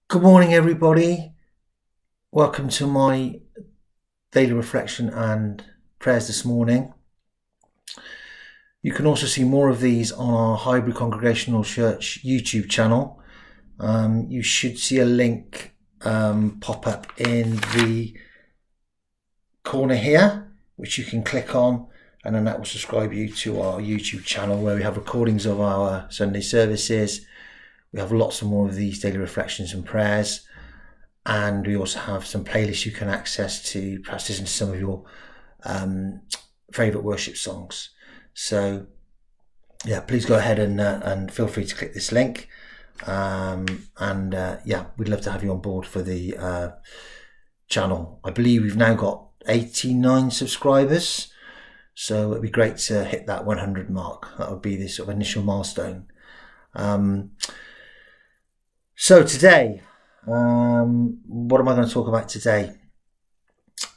Good morning, everybody. Welcome to my daily reflection and prayers this morning. You can also see more of these on our Highbury Congregational Church YouTube channel. You should see a link pop up in the corner here, which you can click on, and then that will subscribe you to our YouTube channel where we have recordings of our Sunday services. We have lots of more of these daily reflections and prayers. And we also have some playlists you can access to perhaps listen to some of your favourite worship songs. So, yeah, please go ahead and feel free to click this link. Yeah, we'd love to have you on board for the channel. I believe we've now got 89 subscribers. So it'd be great to hit that 100 mark. That would be the sort of initial milestone. So today, what am I going to talk about today?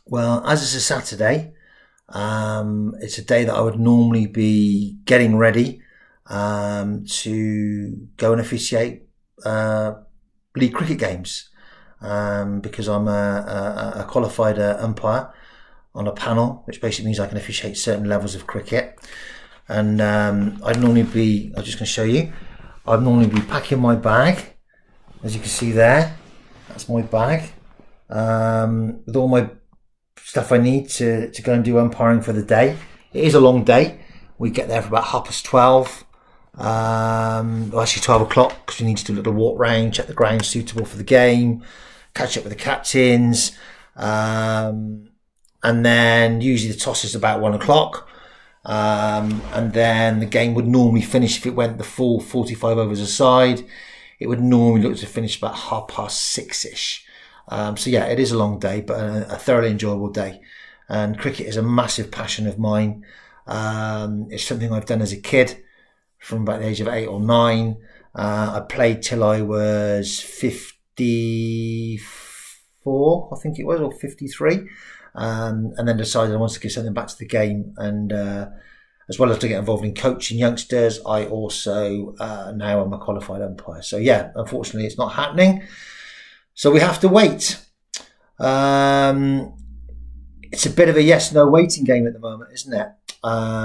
Well, as it's a Saturday, it's a day that I would normally be getting ready to go and officiate league cricket games because I'm a qualified umpire on a panel, which basically means I can officiate certain levels of cricket. And I'd normally be, I'm just going to show you, I'd normally be packing my bag, as you can see there. That's my bag with all my stuff I need to go and do umpiring for the day. It is a long day. We get there for about 12:30. Well, actually 12 o'clock, because we need to do a little walk round, check the ground suitable for the game, catch up with the captains, and then usually the toss is about 1 o'clock. And then the game would normally finish, if it went the full 45 overs aside, it would normally look to finish about 6:30ish. So yeah, it is a long day, but a thoroughly enjoyable day. And cricket is a massive passion of mine. It's something I've done as a kid from about the age of 8 or 9. I played till I was 54, I think it was, or 53. And then decided I wanted to give something back to the game. And as well as to get involved in coaching youngsters, I also now am a qualified umpire. So yeah, unfortunately it's not happening. So we have to wait. It's a bit of a yes-no waiting game at the moment, isn't it?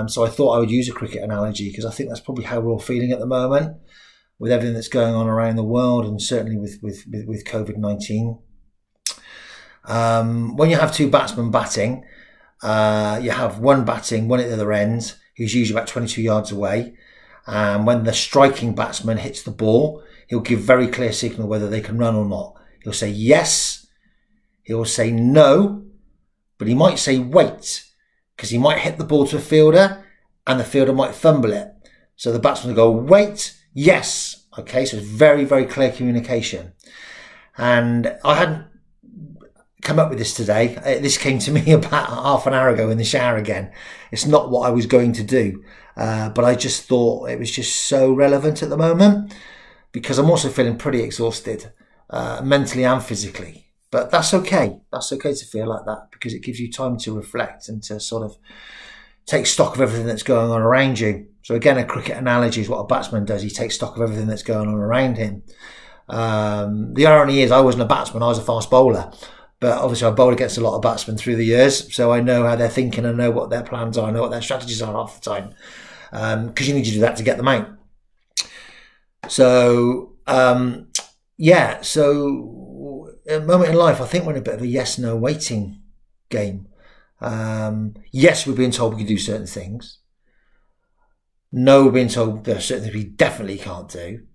So I thought I would use a cricket analogy because I think that's probably how we're all feeling at the moment with everything that's going on around the world, and certainly with COVID-19. When you have two batsmen batting, you have one batting, one at the other end, who's usually about 22 yards away. And when the striking batsman hits the ball, he'll give very clear signal whether they can run or not. He'll say yes, he'll say no, but he might say wait, because he might hit the ball to a fielder and the fielder might fumble it. So the batsman will go, wait, yes. Okay, so it's very, very clear communication. And I hadn't come up with this today. This came to me about half an hour ago in the shower again. It's not what I was going to do, but I just thought it was just so relevant at the moment because I'm also feeling pretty exhausted, mentally and physically. But that's okay. That's okay to feel like that because it gives you time to reflect and to sort of take stock of everything that's going on around you. So again, a cricket analogy is what a batsman does. He takes stock of everything that's going on around him. The irony is I wasn't a batsman, I was a fast bowler. But obviously I bowled against a lot of batsmen through the years, so I know how they're thinking, I know what their plans are, I know what their strategies are half the time. Because you need to do that to get them out. So, yeah, so at a moment in life, I think we're in a bit of a yes-no waiting game. Yes, we're being told we can do certain things. No, we're being told there are certain things we definitely can't do.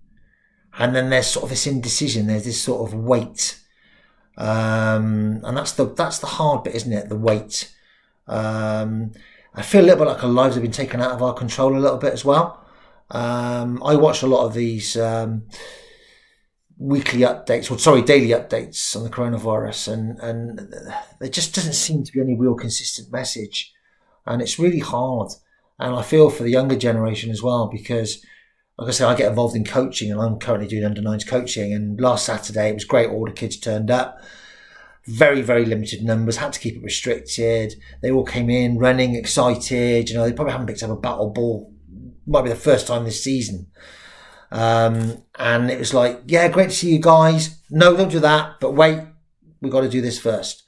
And then there's sort of this indecision, there's this sort of wait. And that's the hard bit, isn't it? The wait. I feel a little bit like our lives have been taken out of our control a little bit as well. I watch a lot of these daily updates on the coronavirus, and there just doesn't seem to be any real consistent message, and it's really hard. And I feel for the younger generation as well because, like I say, I get involved in coaching and I'm currently doing under-9s coaching. And last Saturday, it was great. All the kids turned up. Very, very limited numbers. Had to keep it restricted. They all came in running, excited. You know, they probably haven't picked up a battle ball. Might be the first time this season. And it was like, yeah, great to see you guys. No, don't do that. But wait, we've got to do this first.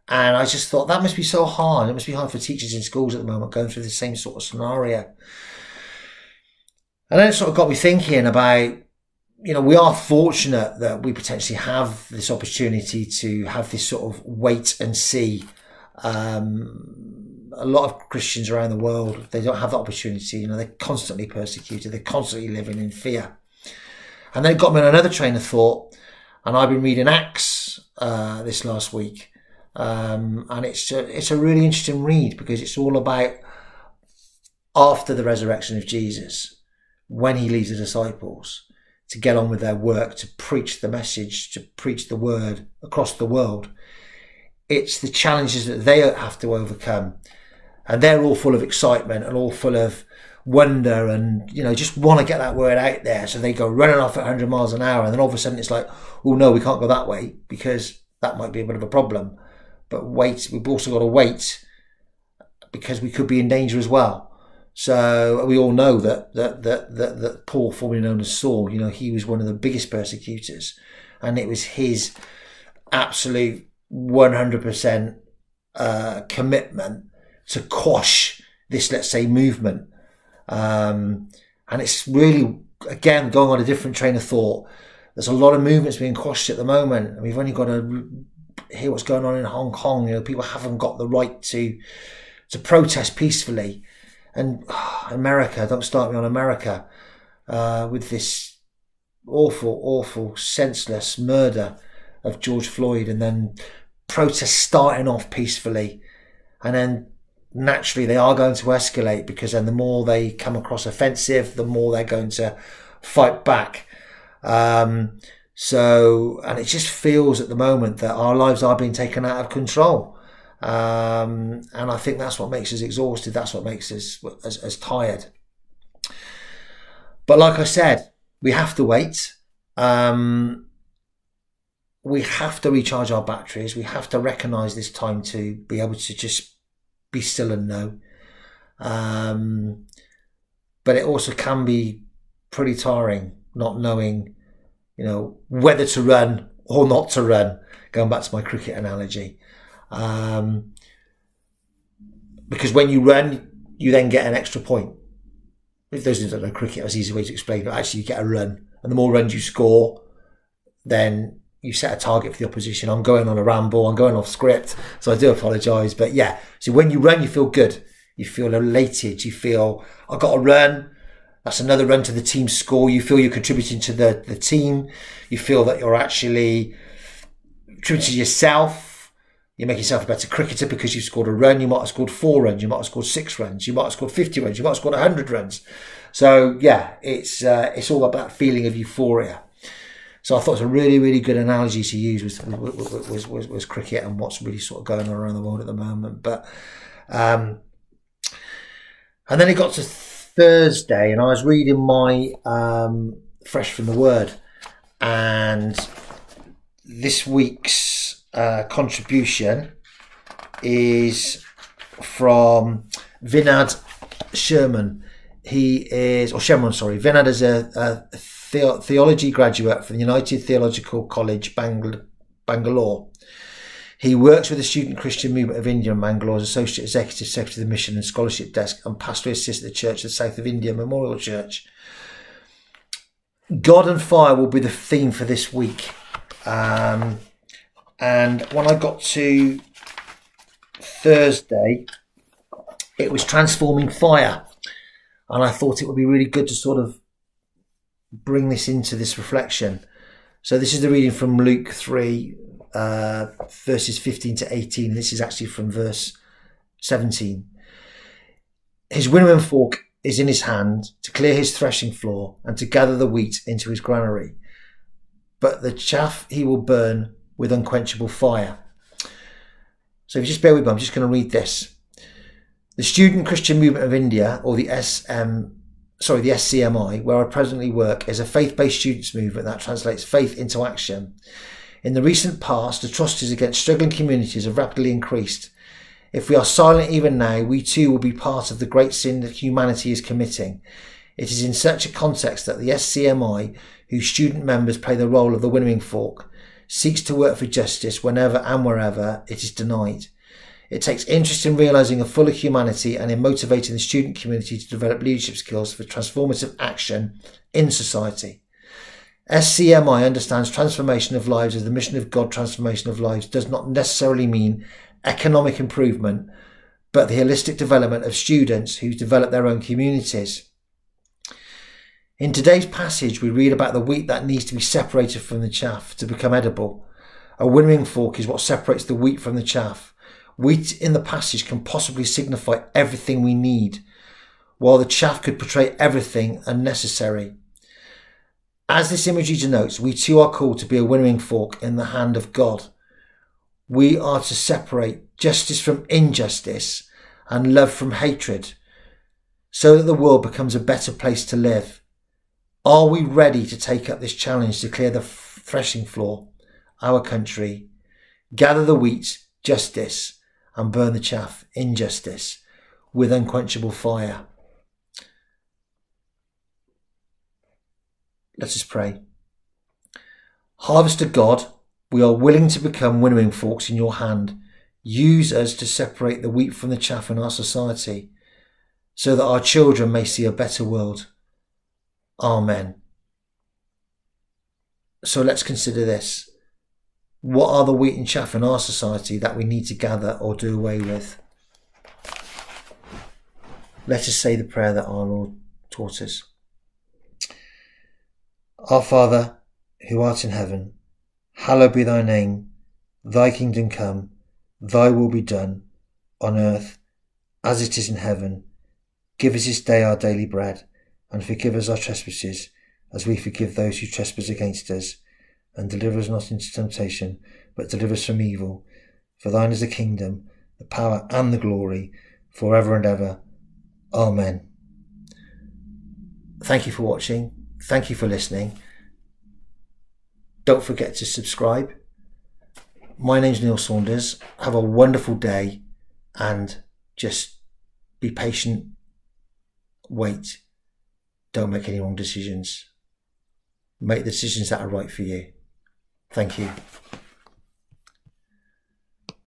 And I just thought that must be so hard. It must be hard for teachers in schools at the moment going through the same sort of scenario. And then it sort of got me thinking about, you know, we are fortunate that we potentially have this opportunity to have this sort of wait and see. A lot of Christians around the world, they don't have that opportunity. You know, they're constantly persecuted. They're constantly living in fear. And then it got me on another train of thought. And I've been reading Acts this last week. And it's a really interesting read because it's all about after the resurrection of Jesus, when he leaves the disciples to get on with their work, to preach the message, to preach the word across the world. It's the challenges that they have to overcome. And they're all full of excitement and all full of wonder and, you know, just want to get that word out there. So they go running off at 100 miles an hour. And then all of a sudden it's like, oh no, we can't go that way because that might be a bit of a problem. But wait, we've also got to wait because we could be in danger as well. So we all know that Paul, formerly known as Saul, you know, he was one of the biggest persecutors. And it was his absolute 100% commitment to quash this, let's say, movement. And it's really, again, going on a different train of thought. There's a lot of movements being quashed at the moment. And we've only got to hear what's going on in Hong Kong. You know, people haven't got the right to protest peacefully. And America, don't start me on America, with this awful, senseless murder of George Floyd, and then protests starting off peacefully. And then naturally they are going to escalate because then the more they come across offensive, the more they're going to fight back. And it just feels at the moment that our lives are being taken out of control. And I think that's what makes us exhausted. That's what makes us as tired. But like I said, we have to wait. We have to recharge our batteries. We have to recognise this time to be able to just be still and know. But it also can be pretty tiring not knowing, you know, whether to run or not to run. Going back to my cricket analogy. Because when you run, you then get an extra point. If those who don't know cricket, that's an easy way to explain it. Actually, you get a run. And the more runs you score, then you set a target for the opposition. I'm going on a ramble. I'm going off script. So I do apologise. But yeah, so when you run, you feel good. You feel elated. You feel, I've got a run. That's another run to the team's score. You feel you're contributing to the team. You feel that you're actually contributing to yourself. You make yourself a better cricketer because you've scored a run. You might have scored 4 runs. You might have scored 6 runs. You might have scored 50 runs. You might have scored 100 runs. So yeah, it's all about that feeling of euphoria. So I thought it's a really, really good analogy to use was cricket and what's really sort of going on around the world at the moment. But and then it got to Thursday, and I was reading my Fresh from the Word, and this week's contribution is from Vinod Sherman. Vinod is a theology graduate from the United Theological College, Bangalore. He works with the Student Christian Movement of India in Bangalore as Associate Executive Secretary of the Mission and Scholarship Desk and Pastoral Assistant at the Church of the South of India Memorial Church. God and fire will be the theme for this week. And when I got to Thursday, it was transforming fire. And I thought it would be really good to sort of bring this into this reflection. So this is the reading from Luke 3, verses 15 to 18. This is actually from verse 17. His winnowing fork is in his hand to clear his threshing floor and to gather the wheat into his granary. But the chaff he will burn with unquenchable fire. So if you just bear with me, I'm just going to read this. The Student Christian Movement of India, or the SCMI, where I presently work, is a faith-based students movement that translates faith into action. In the recent past, atrocities against struggling communities have rapidly increased. If we are silent even now, we too will be part of the great sin that humanity is committing. It is in such a context that the SCMI, whose student members play the role of the winnowing fork, seeks to work for justice whenever and wherever it is denied. It takes interest in realising a fuller humanity and in motivating the student community to develop leadership skills for transformative action in society. SCMI understands transformation of lives as the mission of God. Transformation of lives does not necessarily mean economic improvement, but the holistic development of students who develop their own communities. In today's passage, we read about the wheat that needs to be separated from the chaff to become edible. A winnowing fork is what separates the wheat from the chaff. Wheat in the passage can possibly signify everything we need, while the chaff could portray everything unnecessary. As this imagery denotes, we too are called to be a winnowing fork in the hand of God. We are to separate justice from injustice and love from hatred, so that the world becomes a better place to live. Are we ready to take up this challenge to clear the threshing floor, our country, gather the wheat, justice, and burn the chaff, injustice, with unquenchable fire? Let us pray. Harvester God, we are willing to become winnowing forks in your hand. Use us to separate the wheat from the chaff in our society, so that our children may see a better world. Amen. So let's consider this. What are the wheat and chaff in our society that we need to gather or do away with? Let us say the prayer that our Lord taught us. Our Father, who art in heaven, hallowed be thy name. Thy kingdom come, thy will be done, on earth as it is in heaven. Give us this day our daily bread, and forgive us our trespasses, as we forgive those who trespass against us. And deliver us not into temptation, but deliver us from evil. For thine is the kingdom, the power and the glory, for ever and ever. Amen. Thank you for watching. Thank you for listening. Don't forget to subscribe. My name's Neil Saunders. Have a wonderful day, and just be patient. Wait. Don't make any wrong decisions. Make the decisions that are right for you. Thank you.